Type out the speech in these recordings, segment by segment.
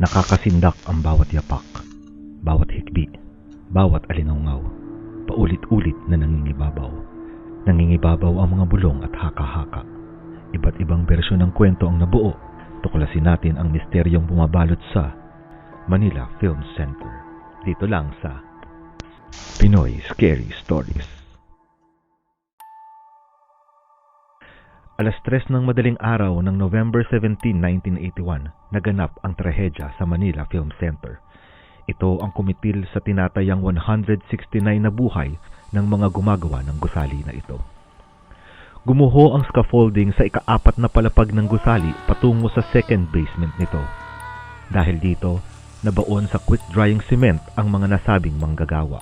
Nakakasindak ang bawat yapak, bawat hikbi, bawat alingaungaw, paulit-ulit na nangingibabaw. Nangingibabaw ang mga bulong at haka-haka. Iba't ibang bersyon ng kwento ang nabuo. Tuklasin natin ang misteryong bumabalot sa Manila Film Center. Dito lang sa Pinoy Scary Stories. Alas 3 ng madaling araw ng November 17, 1981, naganap ang trahedya sa Manila Film Center. Ito ang kumitil sa tinatayang 169 na buhay ng mga gumagawa ng gusali na ito. Gumuho ang scaffolding sa ika-4 na palapag ng gusali patungo sa second basement nito. Dahil dito, nabaon sa quick-drying cement ang mga nasabing manggagawa.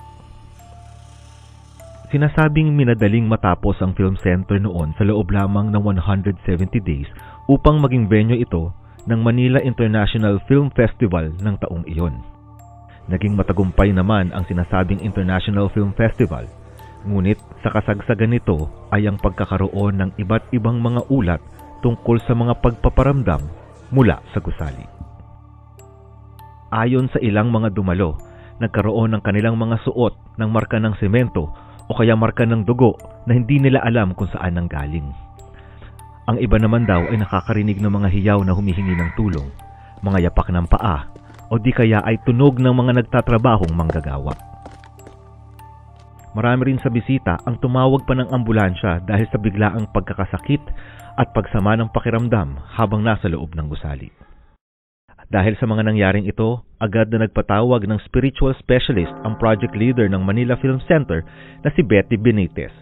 Sinasabing minadaling matapos ang film center noon sa loob lamang ng 170 days upang maging venue ito ng Manila International Film Festival ng taong iyon. Naging matagumpay naman ang sinasabing International Film Festival, ngunit sa kasagsagan nito ay ang pagkakaroon ng iba't ibang mga ulat tungkol sa mga pagpaparamdam mula sa gusali. Ayon sa ilang mga dumalo, nagkaroon ng kanilang mga suot ng marka ng semento o kaya marka ng dugo na hindi nila alam kung saan nanggaling. Ang iba naman daw ay nakakarinig ng mga hiyaw na humihingi ng tulong, mga yapak ng paa, o di kaya ay tunog ng mga nagtatrabahong manggagawa. Marami rin sa bisita ang tumawag pa ng ambulansya dahil sa biglaang pagkakasakit at pagsama ng pakiramdam habang nasa loob ng gusali. Dahil sa mga nangyaring ito, agad na nagpatawag ng spiritual specialist ang project leader ng Manila Film Center na si Betty Benitez.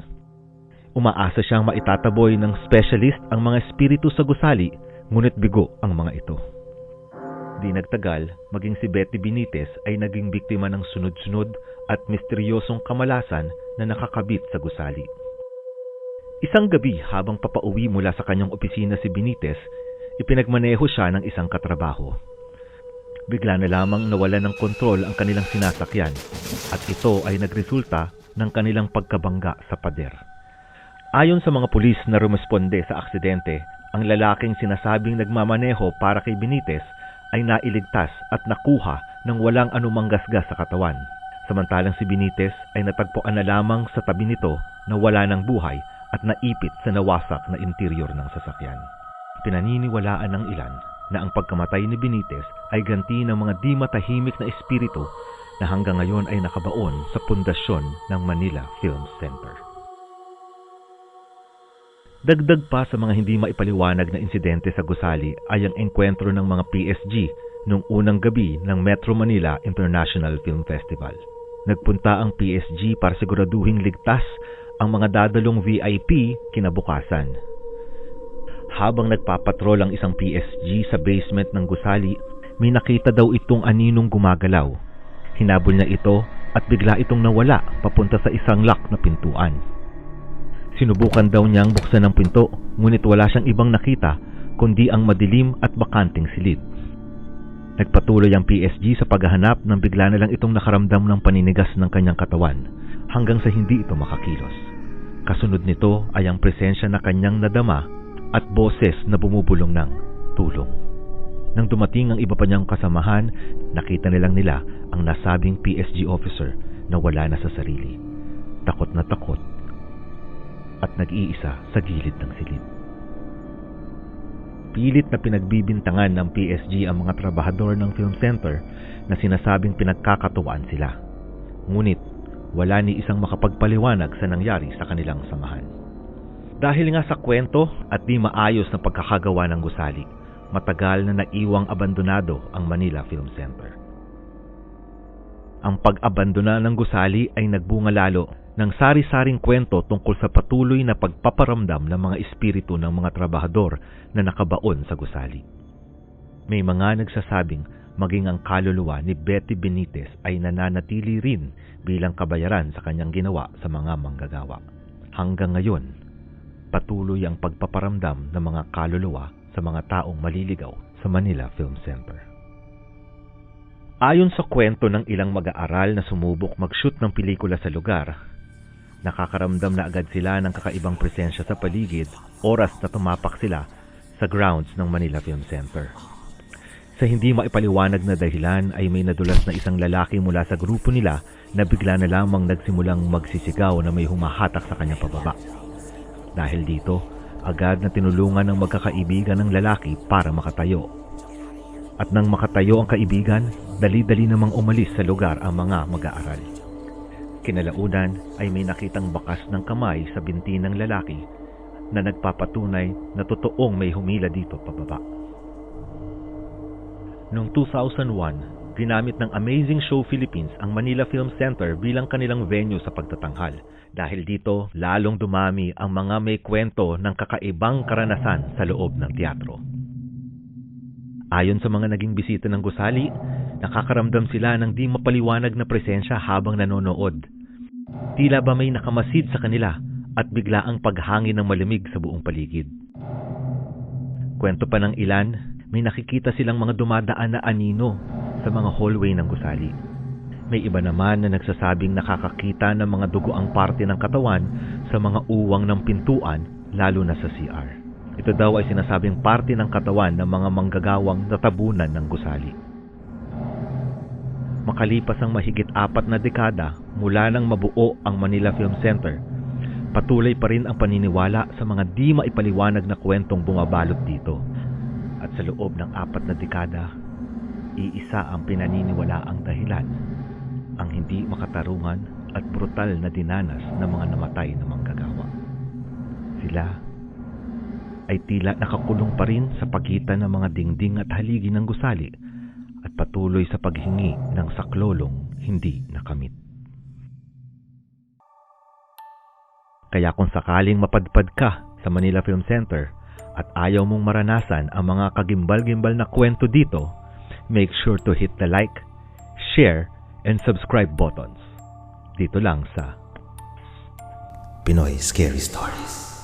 Umaasa siyang maitataboy ng specialist ang mga espiritu sa gusali, ngunit bigo ang mga ito. Di nagtagal, maging si Betty Benitez ay naging biktima ng sunod-sunod at misteryosong kamalasan na nakakabit sa gusali. Isang gabi habang papauwi mula sa kanyang opisina si Benitez, ipinagmaneho siya ng isang katrabaho. Bigla na lamang nawalan ng kontrol ang kanilang sinasakyan at ito ay nagresulta ng kanilang pagkabangga sa pader. Ayon sa mga pulis na rumesponde sa aksidente, ang lalaking sinasabing nagmamaneho para kay Benitez ay nailigtas at nakuha ng walang anumang gasgas sa katawan. Samantalang si Benitez ay natagpuan na lamang sa tabi nito na wala ng buhay at naipit sa nawasak na interior ng sasakyan. Pinaniniwalaan ng ilan na ang pagkamatay ni Benitez ay ganti ng mga di matahimik na espiritu na hanggang ngayon ay nakabaon sa pundasyon ng Manila Film Center. Dagdag pa sa mga hindi maipaliwanag na insidente sa gusali ay ang engkwentro ng mga PSG noong unang gabi ng Metro Manila International Film Festival. Nagpunta ang PSG para siguraduhing ligtas ang mga dadalong VIP kinabukasan. Habang nagpapatrol ang isang PSG sa basement ng gusali, may nakita daw itong aninong gumagalaw. Hinabol niya ito at bigla itong nawala papunta sa isang lock na pintuan. Sinubukan daw niyang buksan ang pinto, ngunit wala siyang ibang nakita kundi ang madilim at bakanting silid. Nagpatuloy ang PSG sa paghahanap nang bigla na lang itong nakaramdam ng paninigas ng kanyang katawan hanggang sa hindi ito makakilos. Kasunod nito ay ang presensya na kanyang nadama at boses na bumubulong ng tulong. Nang dumating ang iba pa niyang kasamahan, nakita nilang nila ang nasabing PSG officer na wala na sa sarili. Takot na takot at nag-iisa sa gilid ng silid. Pilit na pinagbibintangan ng PSG ang mga trabahador ng film center na sinasabing pinagkakatuwaan sila. Ngunit wala ni isang makapagpaliwanag sa nangyari sa kanilang samahan. Dahil nga sa kwento at di maayos na pagkakagawa ng gusali, matagal na naiwang abandonado ang Manila Film Center. Ang pag-abandona ng gusali ay nagbunga lalo ng sari-saring kwento tungkol sa patuloy na pagpaparamdam ng mga espiritu ng mga trabahador na nakabaon sa gusali. May mga nagsasabing maging ang kaluluwa ni Betty Benitez ay nananatili rin bilang kabayaran sa kanyang ginawa sa mga manggagawa. Hanggang ngayon, patuloy ang pagpaparamdam ng mga kaluluwa sa mga taong maliligaw sa Manila Film Center. Ayon sa kwento ng ilang mag-aaral na sumubok mag-shoot ng pelikula sa lugar, nakakaramdam na agad sila ng kakaibang presensya sa paligid oras na tumapak sila sa grounds ng Manila Film Center. Sa hindi maipaliwanag na dahilan ay may nadulas na isang lalaki mula sa grupo nila na bigla na lamang nagsimulang magsisigaw na may humahatak sa kanya pababa. Dahil dito, agad na tinulungan ng magkakaibigan ng lalaki para makatayo. At nang makatayo ang kaibigan, dali-dali namang umalis sa lugar ang mga mag-aaral. Kinalaunan ay may nakitang bakas ng kamay sa binti ng lalaki na nagpapatunay na totoong may humila dito pababa. Noong 2001, ginamit ng Amazing Show Philippines ang Manila Film Center bilang kanilang venue sa pagtatanghal. Dahil dito, lalong dumami ang mga may kwento ng kakaibang karanasan sa loob ng teatro. Ayon sa mga naging bisita ng gusali, nakakaramdam sila ng di mapaliwanag na presensya habang nanonood. Tila ba may nakamasid sa kanila at bigla ang paghangin ng malamig sa buong paligid. Kwento pa ng ilan, may nakikita silang mga dumadaan na anino sa mga hallway ng gusali. May iba naman na nagsasabing nakakakita ng mga dugo ang parte ng katawan sa mga uwang ng pintuan, lalo na sa CR. Ito daw ay sinasabing parte ng katawan ng mga manggagawang natabunan ng gusali. Makalipas ang mahigit 4 na dekada mula nang mabuo ang Manila Film Center, patuloy pa rin ang paniniwala sa mga di maipaliwanag na kwentong bumabalot dito. At sa loob ng 4 na dekada, iisa ang pinaniniwalaang dahilan, ang hindi makatarungan at brutal na dinanas ng mga namatay na manggagawa. Sila ay tila nakakulong pa rin sa pagitan ng mga dingding at haligi ng gusali at patuloy sa paghingi ng saklolong hindi nakamit. Kaya kung sakaling mapadpad ka sa Manila Film Center at ayaw mong maranasan ang mga kagimbal-gimbal na kwento dito, make sure to hit the like, share, and subscribe buttons. Dito lang sa Pinoy Scary Stories.